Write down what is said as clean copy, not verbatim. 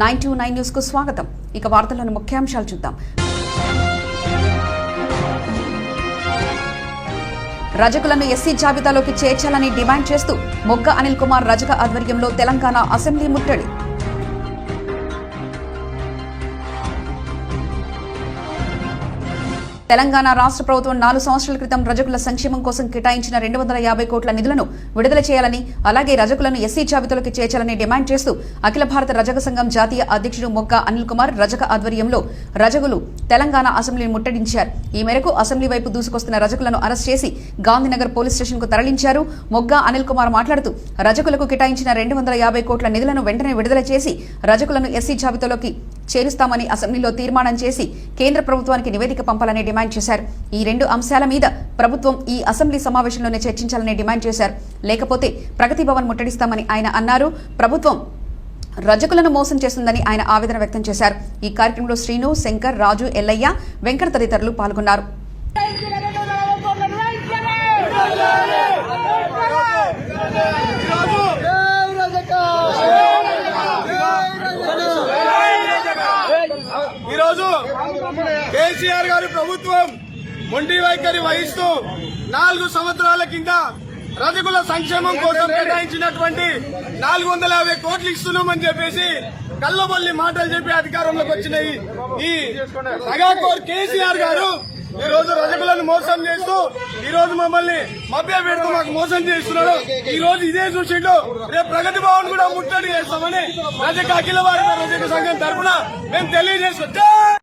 929 news కు స్వాగతం. ఇక వార్తల్లోని ముఖ్యాంశాలు చూద్దాం. రజకులను ఎస్సీ జాబితాలోకి చేర్చాలని డిమాండ్ చేస్తూ మొగ్గ అనిల్ కుమార్ రజక ఆధ్వర్యంలో తెలంగాణ అసెంబ్లీ ముట్టడి. తెలంగాణ రాష్ట్ర ప్రభుత్వం 4 సంవత్సరాల క్రితం రజకుల సంక్షేమం కోసం కేటాయించిన 250 కోట్ల నిధులను విడుదల చేయాలని, అలాగే రజకులను ఎస్సీ జాబితాలోకి చేర్చాలని డిమాండ్ చేస్తూ అఖిల భారత రజక సంఘం జాతీయ అధ్యక్షుడు మొగ్గ అనిల్ కుమార్ రజక ఆధ్వర్యంలో రజకులు తెలంగాణ అసెంబ్లీని ముట్టడించారు. ఈ మేరకు అసెంబ్లీ వైపు దూసుకొస్తున్న రజకులను అరెస్ట్ చేసి గాంధీనగర్ పోలీస్ స్టేషన్ కు తరలించారు. మొగ్గ అనిల్ కుమార్ మాట్లాడుతూ రజకులకు కేటాయించిన 250 కోట్ల నిధులను వెంటనే విడుదల చేసి రజకులను ఎస్సీ జాబితాలోకి చేరుస్తామని అసెంబ్లీలో తీర్మానం చేసి కేంద్ర ప్రభుత్వానికి నివేదిక పంపాలని డిమాండ్ చేశారు. ఈ 2 అంశాల మీద ప్రభుత్వం ఈ అసెంబ్లీ సమావేశంలోనే చర్చించాలని డిమాండ్ చేశారు. లేకపోతే ప్రగతి భవన్ ముట్టడిస్తామని ఆయన అన్నారు. ప్రభుత్వం రజకులను మోసం చేస్తుందని ఆయన ఆవేదన వ్యక్తం చేశారు. ఈ కార్యక్రమంలో శ్రీను, శంకర్, రాజు, ఎల్లయ్య, వెంకట తదితరులు పాల్గొన్నారు. ఈరోజు కేసీఆర్ గారి ప్రభుత్వం మొండి వైఖరి వహిస్తూ 4 సంవత్సరాల కింద రజకుల సంక్షేమం కోసం కేటాయించినటువంటి 450 కోట్లు ఇస్తున్నామని చెప్పేసి కల్లబొల్లి మాటలు చెప్పి అధికారంలోకి వచ్చిన ఈ సగాకోర్ కేసీఆర్ గారు ఈ రోజు రజకులను మోసం చేస్తూ ఈ రోజు మమ్మల్ని మభ్య పెడుతూ మాకు మోసం చేస్తున్నాడు. ఈ రోజు ఇదే చూసిండు, రేపు ప్రగతి భవన్ కూడా ముట్టడి చేస్తామని అఖిల భారత రజక సంఘం తరఫున మేము తెలియజేస్తున్నాం.